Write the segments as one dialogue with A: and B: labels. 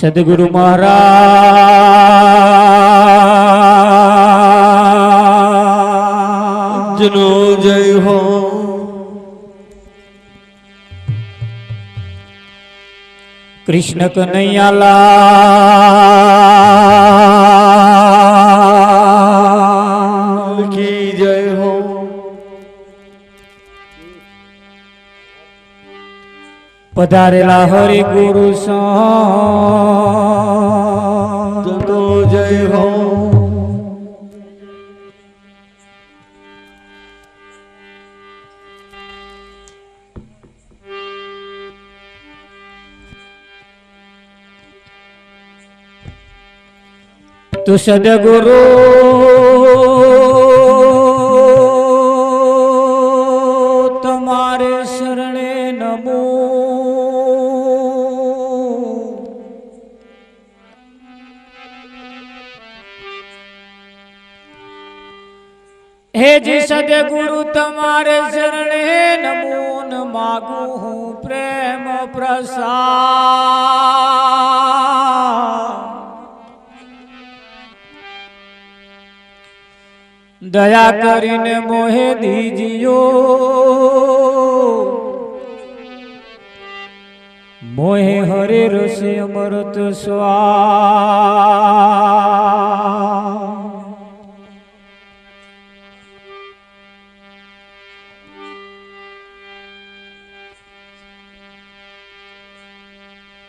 A: સદગુરુ મહારાજ
B: નો જય હો।
A: કૃષ્ણ કનૈયાલાલ
B: કી જય હો।
A: પધારેલા હરિ ગુરુ સંતનો
B: જય હો।
A: તું સદગુરુ તમારે શરણે નમો। હે જી સદગુરુ તમારે શરણે નમો ન માગું હું પ્રેમ પ્રસાદ। દયા કરીને મોહે દીजियो મોહે હરે રસે અમૃત સ્વાદ।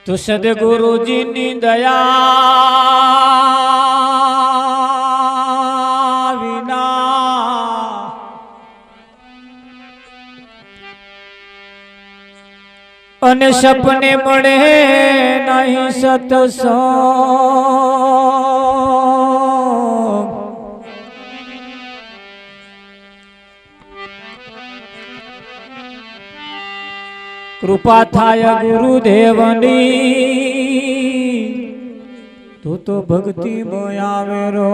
A: તો સદગુરુજીની દયા વિના અને સપને મળે નહીં સત્સંગ। કૃપા થાય ગુરુદેવની તો ભક્તિ આવે રો।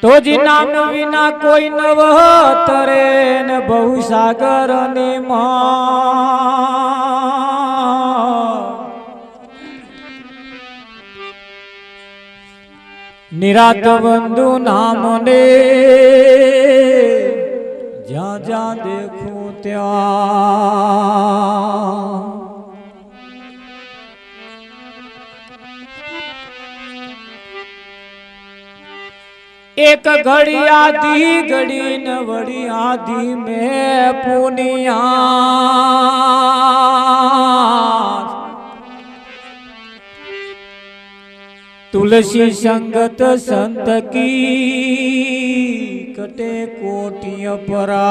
A: તો જી નામ વિના કોઈ નવ તરે ને બહુ સાગર ને નિરાત બંધુ નામ ને જ્યાં જ્યાં દેખું ત્યાં। एक घड़ी आधी घड़ी न वड़ी आधी में पुनिया तुलसी संगत संत की कटे कोटिय परा।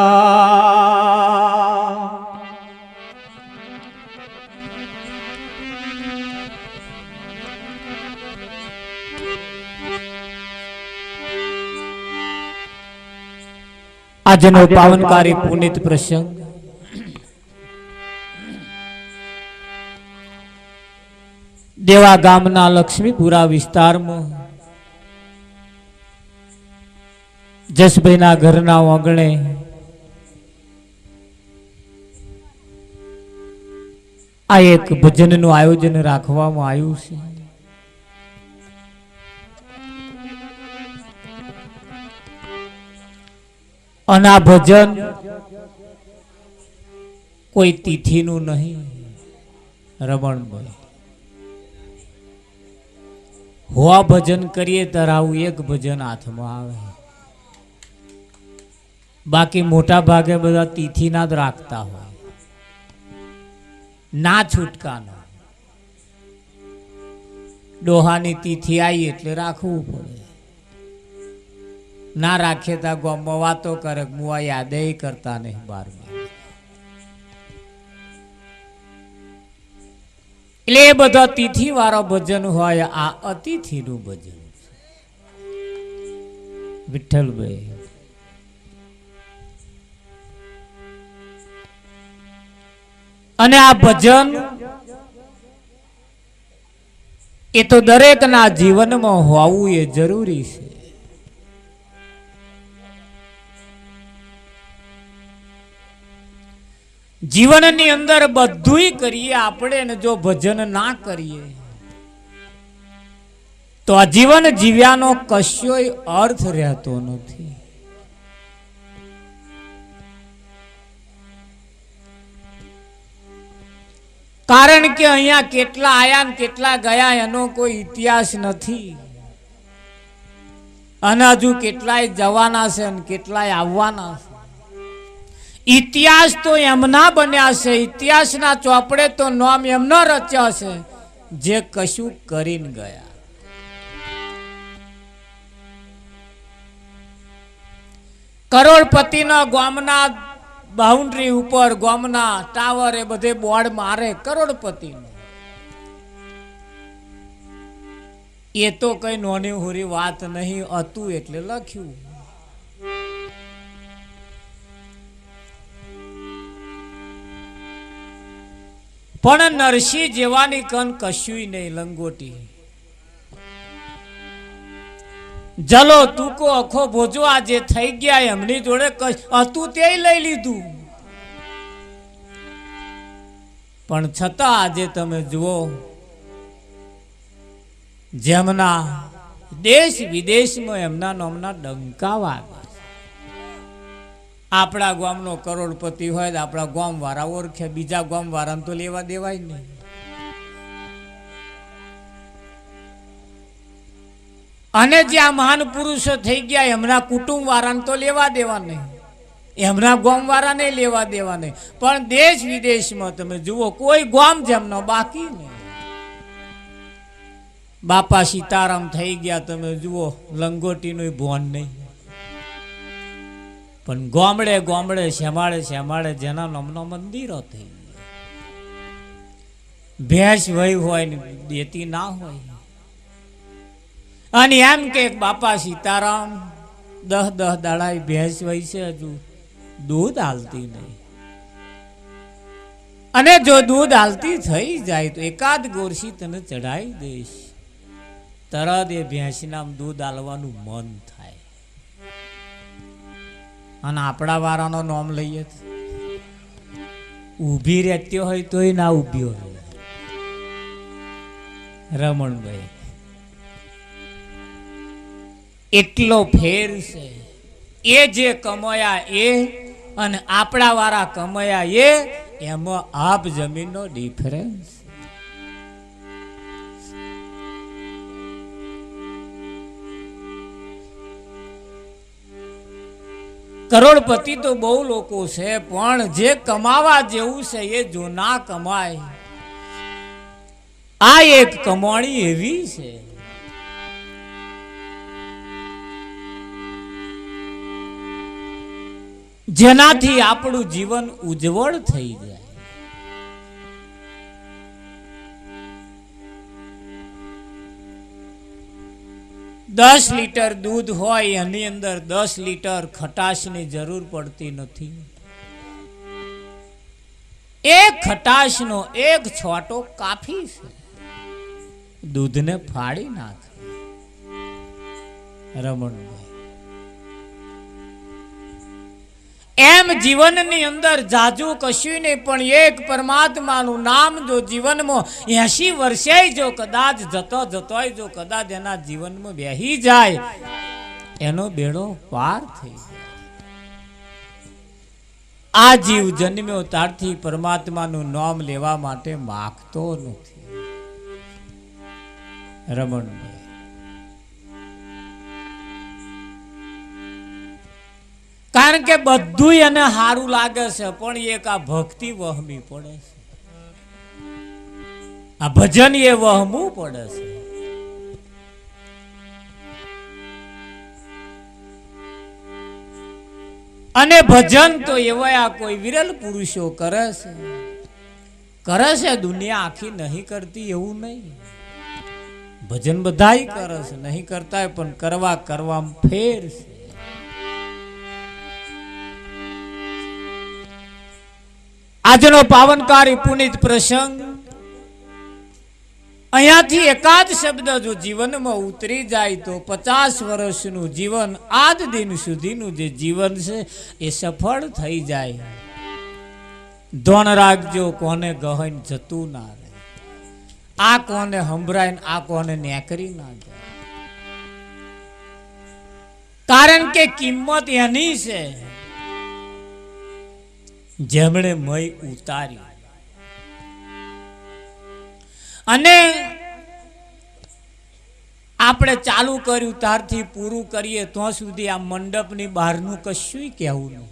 A: આજનો પાવનકારી પુનિત પ્રસંગ દેવા ગામના લક્ષ્મીપુરા વિસ્તારમાં જસભાઈના ઘરના આંગણે આ એક ભજનનું આયોજન રાખવામાં આવ્યું છે। અને આ ભજન કોઈ તિથિનું નહીં। રમણભાઈ હોવા ભજન કરીએ ત્યારે આવું એક ભજન હાથમાં આવે, બાકી મોટા ભાગે બધા તિથિના જ રાખતા હોય, ના છૂટકાનો। ડોહાની તિથિ આવી એટલે રાખવું પડે, ના રાખે તા ગામમાં વાતો કરે, મુઆ યાદ કરતા નહીં 12 એટલે એ બધા તિથિ વાળો ભજન હોય। આ અતિથિનું ભજન વિઠ્ઠલભાઈ અને આ ભજન એ તો દરેકના જીવનમાં હોવું એ જરૂરી છે. જીવનની અંદર બધુંય કરીએ આપણે ને જો ભજન ના કરીએ તો આ જીવન જીવ્યાનો કશોય અર્થ રહેતો નથી. કારણ કે અહીંયા કેટલા આયા ને કેટલા ગયા એનો કોઈ ઇતિહાસ નથી, અને હજુ કેટલાય જવાના છે અને કેટલાય આવવાના છે. ઇતિહાસ તો એમના બન્યા છે, ઇતિહાસના ચોપડે તો નામ એમના રચ્યા છે જે કશું કરીને ગયા. કરોડપતિના ગામના બાઉન્ડ્રી ઉપર ગામના ટાવર એ બધે બોર્ડ મારે કરોડપતિ. એ તો કઈ નોની હોરી વાત નહીં હતું એટલે લખ્યું. પણ નરસિંહ જેવાની કન કશું નહીં લંગોટી. જલો તુકો અખો ભોજો આજે થઈ ગયા એમની જોડે હતું તે લઈ લીધું. પણ છતાં આજે તમે જુઓ જેમના દેશ વિદેશમાં એમના નામના ડંકા વાગે. આપણા ગામનો કરોડપતિ હોય તો આપણા ગામ વાળા ઓળખે, બીજા ગામ વાળાને તો લેવા દેવાય નહીં. અને જે આ મહાન પુરુષો થઈ ગયા એમના કુટુંબ વાળાને તો લેવા દેવા નહીં, એમના ગામ વાળાને લેવા દેવા નહીં. પણ દેશ વિદેશમાં તમે જુઓ કોઈ ગામ જેમનો બાકી નહીં. બાપા સીતારામ થઈ ગયા તમે જુઓ લંગોટીનું ભોન નહીં. પણ ગામડે ગામડે શેમાડે શેમાડે જેના નામનો મંદિરો થઈ ગયા. ભેંસ વહી હોય ને દેતી ના હોય. અને એમ કે બાપા સીતારામ 10 દાડા ભેંસ વહી છે હજુ દૂધ હાલતી નહીં. અને જો દૂધ હાલતી થઈ જાય તો એકાદ ગોરસી તને ચડાવી દઈશ, તરત એ ભેંસના દૂધ હાલવાનું મન થાય. અને આપણા વાળાનો નામ લઈએ ઊભી રહેતી હોય તોય ના ઊભી હોય. રમણભાઈ એટલો ફેર છે. એ જે કમાયા એ અને આપણા વાળા કમાયા એ, એમાં આપ જમીનનો ડિફરન્સ. કરોડપતિ તો બહુ લોકો છે, પણ જે કમાવા જેવું છે એ જો ના કમાય. આ એક કમાણી એવી છે જેનાથી આપણું જીવન ઉજ્જવળ થઈ જાય. દસ લીટર દૂધ હોય એની અંદર 10 લીટર ખટાશની જરૂર પડતી નથી. એક ખટાશનો એક છોટો કાફી છે, દૂધને ફાડી નાખે. રમણભાઈ એમ જીવનની અંદર જાજુ કશું નહીં, પણ એક પરમાત્માનું નામ જો જીવનમાં 80 વર્ષે જો કદાચ જતો જો કદાચ એના જીવનમાં બેહી જાય એનો બેડો પાર થઈ જાય. આ જીવ જન્મ્યો ત્યારથી પરમાત્માનું નામ લેવા માટે માગતો નથી. રમણભાઈ કારણ કે બધું એને સારું લાગે છે, પણ એક આ ભક્તિ વહમી પડે છે, આ ભજન એ વહમવું પડે છે. અને ભજન તો એવા કોઈ વિરલ પુરુષો કરે છે, દુનિયા આખી નહીં કરતી એવું નહીં. ભજન બધાય કરે છે, નહીં કરતા પણ કરવામાં ફેર છે. આજનો પાવનકારી પુનિત પ્રસંગ અહીંયાથી એકાદ શબ્દ જો જીવનમાં ઉતરી જાય તો 50 વર્ષનું જીવન આજ દિન સુધીનું જે જીવન છે એ સફળ થઈ જાય. ધોન રાખજો કોને ગહન જતું ના રહે, આ કોને સંભળાય આ કોને નેકરી ના જાય. કારણ કે કિંમત એની છે જેમણે મય ઉતારી. અને આપણે ચાલુ કર્યું ત્યારથી પૂરું કરીએ તો સુધી આ મંડપની બહારનું કશું કહેવું નહીં,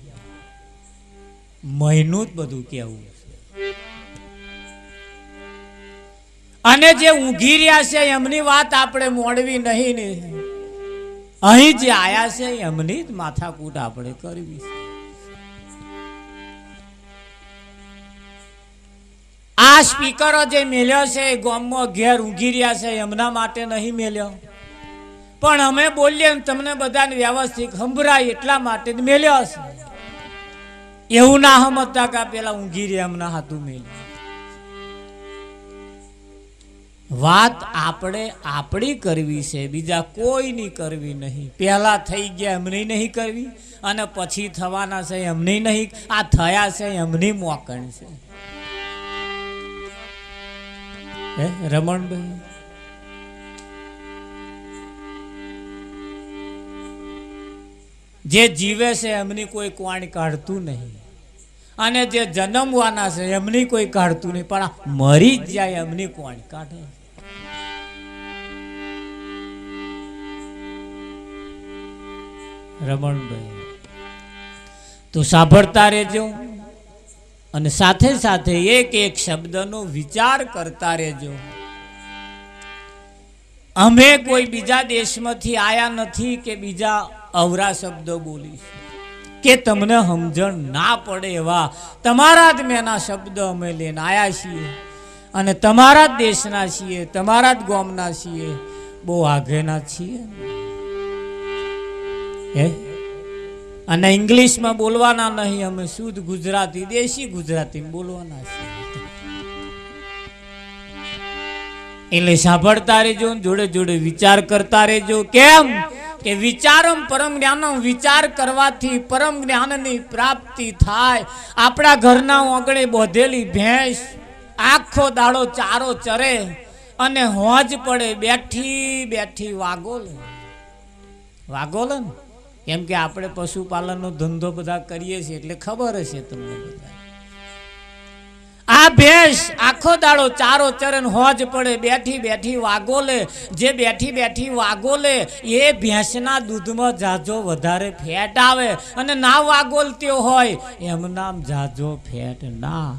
A: મહિનું જ બધું કહેવું છે. અને જે ઊંઘી રહ્યા છે એમની વાત આપણે મોડવી નહીં ને અહીં જે આયા છે એમની જ માથાકૂટ આપણે કરવી છે. આ સ્પીકરો જે મેલ્યો છે એ ગામમાં ઘેર ઊંઘી રહ્યા છે એમના માટે નહીં મેલ્યો, પણ અમે બોલીએ તમને બધાને વ્યવસ્થિત સંભળાય એટલા માટે જ મેલ્યો છે. એવું ના સમજતા કે પેલા ઊંઘી રહ્યા એમના હાથું મેલ્યો. વાત આપણે આપણી કરવી છે, બીજા કોઈની કરવી નહીં. પહેલા થઈ ગયા એમની નહીં કરવી અને પછી થવાના છે એમની નહીં, આ થયા છે એમની મોકણ છે. રમણભાઈ જે જીવે છે એમની કોઈ કોણ કાઢતું નહીં, અને જે જન્મવાના છે એમની કોઈ કાઢતું નહીં, પણ મરી જ જાય એમની કોણ કાઢે. રમણભાઈ તો સાંભળતા રહેજો અને સાથે સાથે એક એક શબ્દનો વિચાર કરતા રહેજો. અમે કોઈ બીજા દેશમાંથી આયા નથી કે બીજા અવરા શબ્દો બોલીશું કે તમને સમજણ ના પડે એવા તમારા જ મેના શબ્દ અમે લઈને આયા છીએ. અને તમારા જ દેશના છીએ, તમારા જ ગામના છીએ, બહુ આગેના છીએ. અને ઇંગ્લિશમાં બોલવાના નહીં, અમે શુદ્ધ ગુજરાતી દેશી ગુજરાતી બોલવાના છે. એટલે સાંભળતા રહેજો, જોડે જોડે વિચાર કરતા રહેજો. કેમ કે વિચારમ પરમ જ્ઞાનમ, વિચાર કરવાથી પરમ જ્ઞાનની પ્રાપ્તિ થાય. આપણા ઘરના આંગણે બોધેલી ભેંસ આખો દાડો ચારો ચરે અને હોજ પડે બેઠી બેઠી વાગોલે ને. કેમ કે આપણે પશુપાલનનો ધંધો બધા કરીએ છીએ એટલે ખબર હશે તમને બધા. આ ભેંસ આખો દાડો ચારો ચરણ હોજ પડે બેઠી બેઠી વાગોલે. જે બેઠી બેઠી વાગોલે એ ભેંસના દૂધમાં જાજો વધારે ફેટ આવે, અને ના વાગોલતી હોય એમ નામ જાજો ફેટ ના.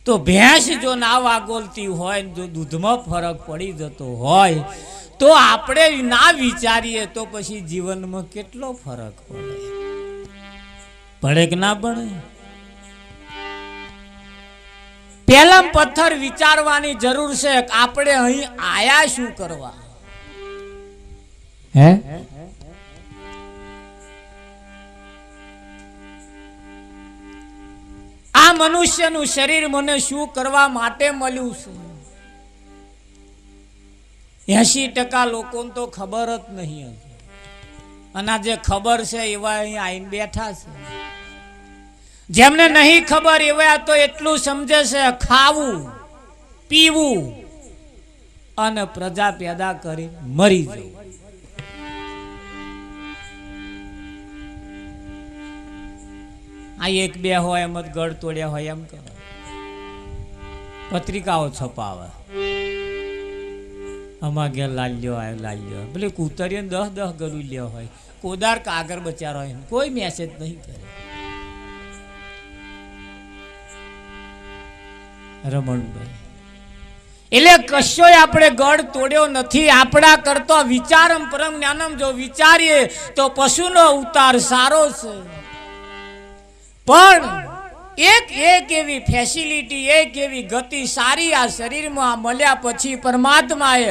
A: તો ભેંસ જો ના વાગોલતી હોય, જો દૂધમાં ફરક પડી જતો હોય તો આપણે ના વિચારીએ તો પછી જીવનમાં કેટલો ફરક પડે કે ના પડે? પહેલા પથ્થર વિચારવાની જરૂર છે કે આપણે અહીં આયા શું કરવા. હે આ મનુષ્યનું શરીર મને શું કરવા માટે મળ્યું છે? 80% લોકોને તો ખબર જ નહીં. અને જે ખબર છે એવા અહીં આવીને બેઠા છે. જેમને નહીં ખબર એવા તો એટલું સમજે છે ખાવું પીવું અને પ્રજા પેદા કરી મરી જવું. આ એક બે હોય એમ જ ગળ તોડ્યા હોય એમ કરે, પત્રિકાઓ છપાવે. આમાં ઘેર લાલ્યો આવ્યો લાલ્યો, ભલે કૂતરીઓ 10 ગળું લ્યો હોય, કોદાર કાગર બચારો હોય, કોઈ મેસેજ નહીં કરે. રમણભાઈ એટલે કશોય આપણે ગળ તોડ્યો નથી. આપણા કરતો વિચારમ પરમ જ્ઞાનમ જો વિચારીએ તો પશુનો અવતાર સારો છે. પણ એક એવી ફેસિલિટી, એક એવી ગતિ સારી આ શરીરમાં મળ્યા પછી પરમાત્માએ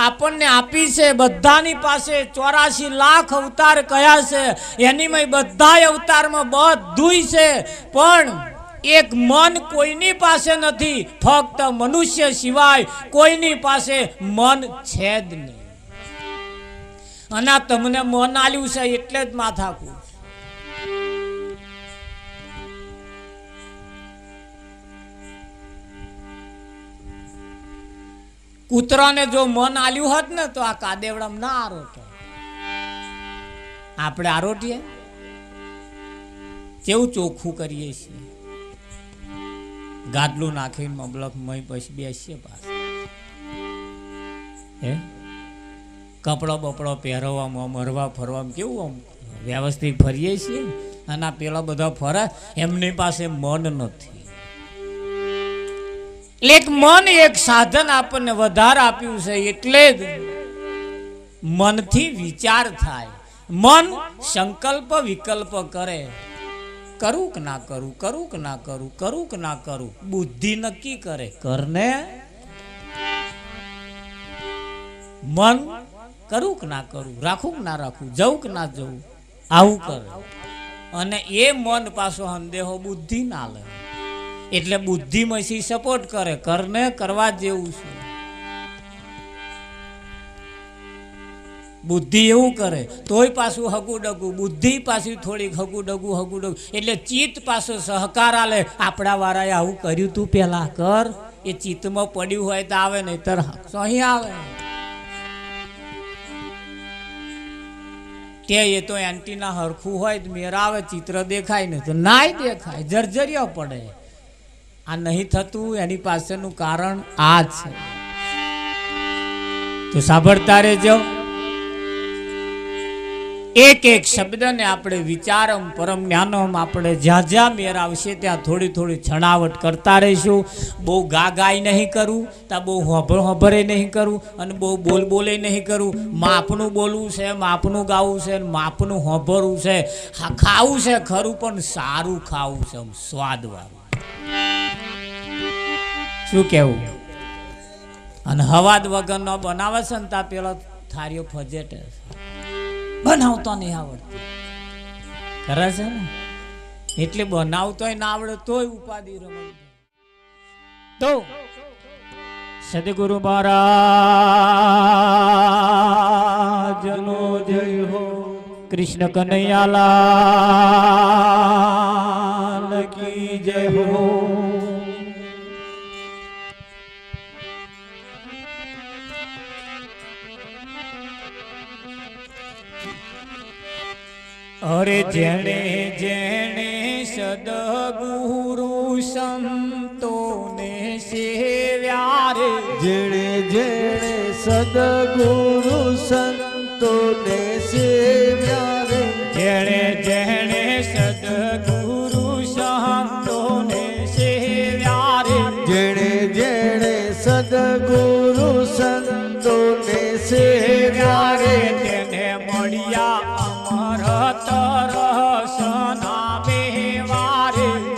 A: આપણને આપી છે. બધાની પાસે 84 લાખ અવતાર કયા છે, એનીમાં બધા અવતારમાં બધુંય છે. પણ એક મન કોઈની પાસે નથી, ફક્ત મનુષ્ય સિવાય કોઈની પાસે મન છે જ નહીં. અને તમને મન આલ્યું છે એટલે જ માથાકૂટ. કૂતરાને જો મન આલ્યું હોત ને તો આ કાદેવડામાં ના આરોટે. આપણે આરોટીએ કેવું ચોખ્ખું કરીએ છીએ, ગાદલું નાખીને મબલક મય પછી બેસીએ પાછા. હે કપડો બપડો પહેરવામાં મરવા ફરવામાં કેવું આમ વ્યવસ્થિત ફરીએ છીએ. અને પેલા બધા ફરે એમની પાસે મન નથી. એક મન એક સાધન આપણને વધારે આપ્યું છે એટલે જ મનથી વિચાર થાય. મન સંકલ્પ વિકલ્પ કરે, કરું કે ના કરું, કરું કે ના કરું, કરું કે ના કરું. બુદ્ધિ નક્કી કરે કરને. મન કરું કે ના કરું, રાખું કે ના રાખું, જવું કે ના જવું, આવું કરે. અને એ મન પાછો સંદેહો બુદ્ધિ ના લે એટલે બુદ્ધિ મસી સપોર્ટ કરે કરને કરવા જેવું છે. બુદ્ધિ એવું કરે તોય પાછું હગું ડગું, બુદ્ધિ પાછું થોડીક હગું ડગું એટલે ચિત્ત પાછો સહકાર આલે. આપણા વાળાએ આવું કર્યું તું પેલા કર, એ ચિત્તમાં પડ્યું હોય તો આવે, નહીં તર સહી આવે. તે એ તો એન્ટીના હરખું હોય તો મેર આવે, ચિત્ર દેખાય ને તો નાય દેખાય, જર્જરિયો પડે. આ નહીં થતું એની પાછળનું કારણ આ છે. તો સાંભળતા રહેજો. એક એક શબ્દને આપણે વિચારમ પરમ જ્ઞાનમ આપણે જ્યાં જ્યાં મેર આવશે ત્યાં થોડી થોડી છણાવટ કરતા રહીશું. બહુ ગાય નહીં કરવું, ત્યાં બહુ હોભરે નહીં કરવું, અને બહુ બોલે નહીં કરવું. માપનું બોલવું છે, માપનું ગાવું છે, માપનું હોભરવું છે. હા ખાવું છે ખરું પણ સારું ખાવું છે, સ્વાદવાળું. શું કેવું? અને હવાદ વગરનો બનાવે છે ને ત્યાં પેલો થારીઓ ફજેટે બનાવતો નહીં આવડતું કરે છે ને, એટલે બનાવતોય ના આવડે તોય ઉપાધિ રમત. તો સદગુરુ મહારાજનો જય હો. કૃષ્ણ કનૈયાલાલ કી જય હો. અરે જેણે જેણે સદગુરુ સંતોને સેવ્યા રે,
B: જેણે જેણે સદગુરુ સંતોને સેવ્યા રે,
A: જેણે જેણે સદગુરુ સંતોને સેવ્યા રે,
B: જેણે જેણે સદગુરુ સંતોને સેવ્યા રે,
A: તેને મળ્યા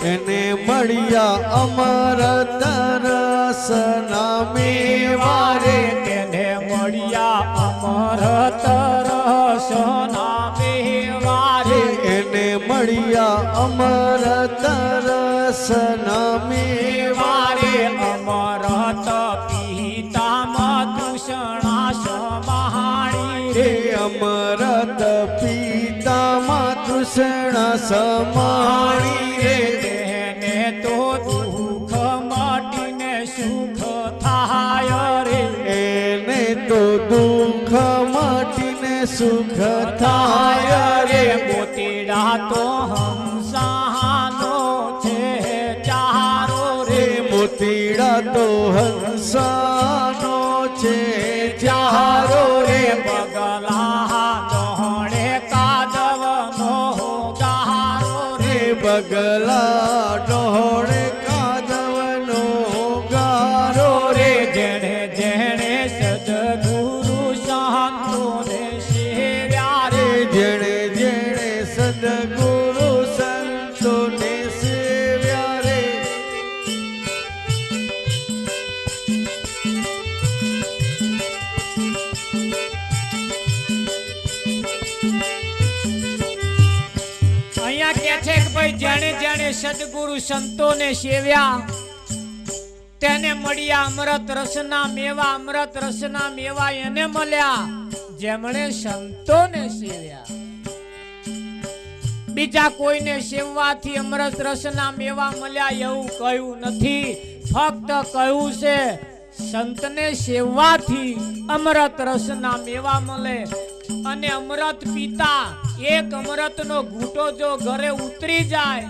B: એને મળ્યા અમરત રસના મેવા રે,
A: તેને મળ્યા અમરત રસના મેવા રે,
B: એને મળ્યા અમરત રસના મેવા રે,
A: અમરત પિતામાં તૃષ્ણા સમાણી રે,
B: અમરત પિતામાં તૃષ્ણા સમાણી રે,
A: તેને તો દુઃખ મટીને સુખ થાય રે,
B: એને તો દુઃખ મટીને સુખ થાય રે,
A: મોતીડા તો હંસાનો છે ચારો રે,
B: મોતીડા તો હંસાનો છે ચારો રે,
A: બગલા દોડે કાદવનો ગારો રે,
B: બગલા ડોળે કાદવનો ગારો રે,
A: જેણે જેણે સદગુરુ સંતોને સેવ્યા રે,
B: જેણે જેણે સદગુરુ સંતોને સેવ્યા રે,
A: એને સદગુરુ સંતોને સેવ્યા, તેને મળ્યા અમૃત રસના મેવા, અમૃત રસના મેવા એને મળ્યા જેમણે સંતોને સેવ્યા. બીજા કોઈને સેવવાથી અમૃત રસના મેવા મળ્યા એવું કહ્યું નથી. ફક્ત કહ્યું છે સંતને સેવવાથી અમૃત રસના મેવા મળે. અને અમૃત પીતા એક અમૃતનો ઘૂંટો જો ઘરે ઉતરી જાય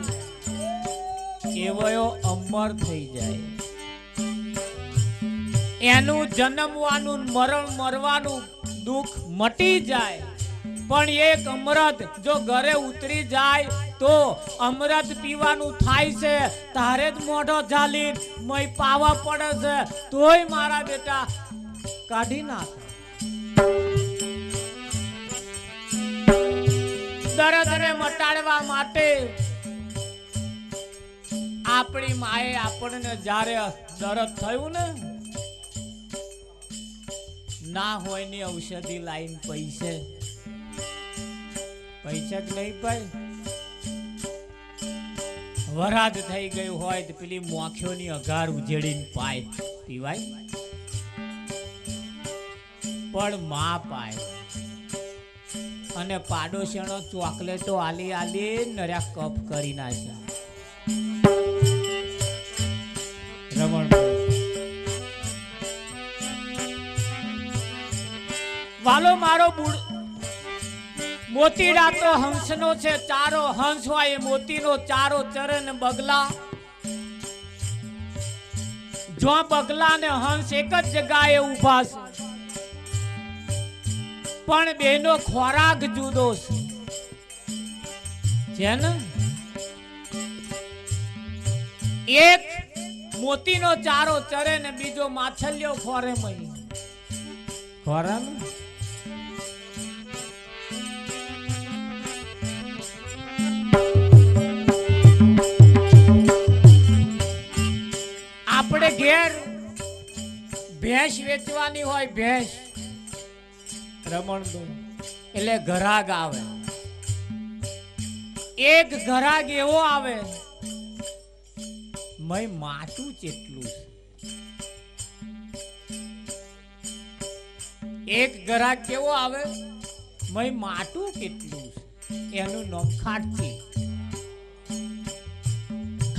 A: એવો અમર થઈ જાય. એનું જન્મવાનું મરણ મરવાનું દુઃખ મટી જાય. પણ એક અમૃત જો ઘરે ઉતરી જાય તો અમૃત પીવાનું થાય છે. તારે જ મોઢો ઝાલી મય પાવા પડે છે તોય મારા બેટા કાઢી નાખ. દર્દને મટાડવા માટે આપણી માએ આપણને જ્યારે દર્દ થયું ને ના હોય ની ઔષધિ લાઈન પૈસે પૈસા જ નહીં ભાઈ. વરાદ થઈ ગયું હોય તો પેલી મોખ્યોની અઘાર ઉજેડીને પાય પીવાય, પણ માં પાય. અને પાડોશીનો ચોકલેટો આલી આલી નર્યા કપ કરી નાખ્યા. રમણ વાલો મારો મોતીડા તો હંસનો છે ચારો. હંસ હોય એ મોતીનો ચારો ચરે ને બગલા. જો બગલા ને હંસ એક જ જગ્યાએ ઊભા છે પણ બેનો ખોરાક જુદો છે ને. એક મોતીનો ચારો ચરે ને બીજો માછલીઓ ખોરે મય ખોરા. આપણે ઘેર ભેંસ વેચવાની હોય ભેંસ રમણ એટલે ઘરાક આવે. એક ઘરાક એવો આવે મય માટું ચેટલું. એક ઘરાક કેવો આવે મય માટું કેટલું. એનું નામ ખાટચી.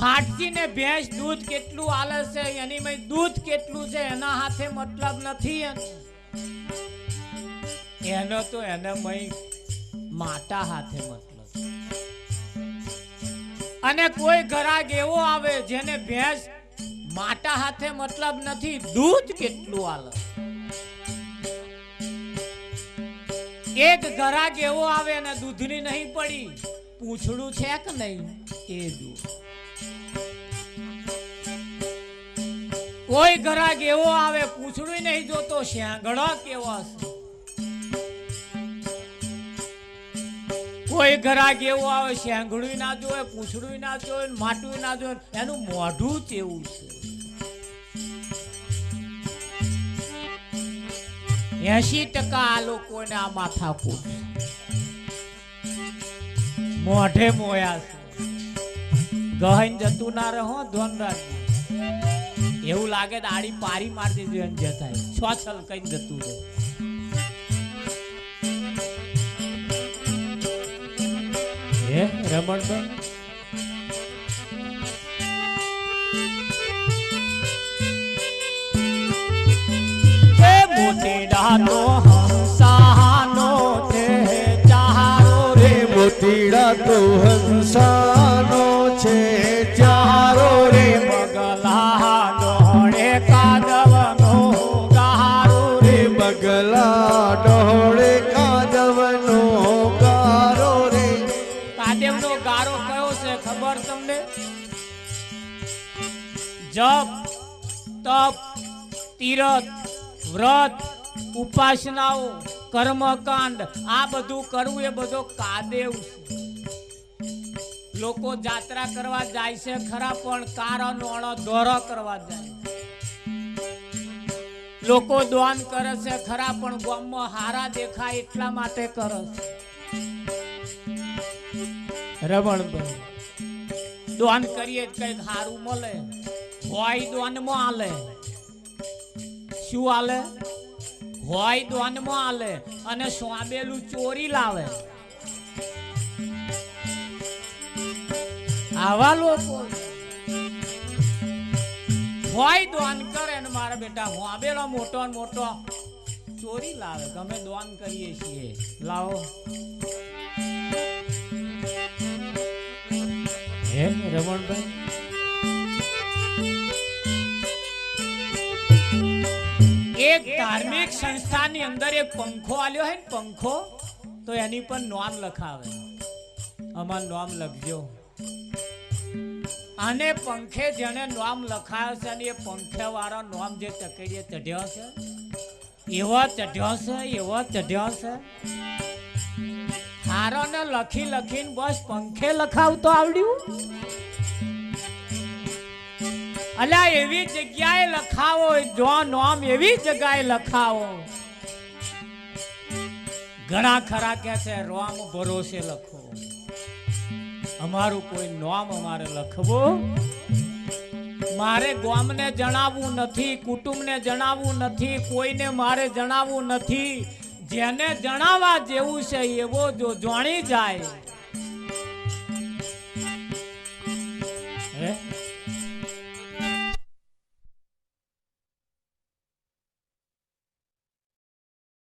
A: ખાટચી ને ભેંસ દૂધ કેટલું આલે છે એની મય દૂધ કેટલું છે એના હાથે મતલબ નથી. એનો તો એને મય માટા હાથે મતલબ. અને કોઈ ઘરાક એવો આવે જેને ભેંસ માટા હાથે મતલબ નથી, દૂધ કેટલું આલે. એક ઘરાક એવો આવે અને દૂધની નહીં પડી પૂંછડું છે કે નહીં એ જુઓ. કોઈ ઘરાક એવો આવે પૂંછડું નહીં જોતો શેંગડો કેવો છે. કોઈ ઘરાક એવો આવે શેંગડું ના જોવે પૂંછડું ના જોવે માટું ના જોવે એનું મોઢું કેવું છે. 80% આ લોકોને આ માથા કૂટ મોઢે મોયા છે. ગહન જતું ના રહો ધોન રાખજો. એવું લાગે તો આડી પારી મારી દેજો એમ જતા છોછલ કઈ જતું રહે. હે રમણભાઈ મોતીડા તો હંસાનો છે ચારો રે.
B: મોતીડા તો હંસાનો છે ચારો રે.
A: બગલા ડોળે કાદવનો ગારો રે.
B: બગલા ડોળે કાદવનો ગારો રે.
A: કાદેવનો ગારો કયો છે ખબર તમને? જપ તપ તીરથ વ્રત ઉપાસનાઓ કર્મકાંડ આ બધું કરવું એ બધો કાદેવ છે. લોકો જાત્રા કરવા જાય છે ખરા પણ કારનો દોરો કરવા જાય. લોકો દાન કરે છે ખરા પણ ગામમાં હારા દેખાય એટલા માટે કરે છે. રમણભાઈ દોન કરીએ કઈક સારું મળે હોય દોનમાં આલે શું આલે હોય દોનમાં આલે અને સોંબેલું ચોરી લાવે આવા લોકો હોય દોન કરે ને મારા બેટા હોંબેલો મોટો ને મોટો ચોરી લાવે ગમે દોન કરીએ છીએ લાવો હે રમણભાઈ એક ધાર્મિક સંસ્થાની અંદર એક પંખો આલ્યો હે ને પંખો તો એની પર નામ લખાવે અમાર નામ લખજો અને પંખે જેને નામ લખાયો છે અને એ પંખે વાળો નામ જે તકેડીએ ચઢ્યો છે એવો ચઢ્યો છે હારો ને લખી લખીને બસ પંખે લખાવતો આવડ્યું અલ્યા એવી જગ્યાએ લખાવો જો નામ એવી જગ્યાએ લખાવો ઘણા ખરા કે છે રામ ભરોસે લખો અમારું કોઈ નામ અમારે લખવું મારે ગામને જણાવવું નથી કુટુંબને જણાવવું નથી કોઈને મારે જણાવવું નથી જેને જણાવવા જેવું છે એવો જો જાણી જાય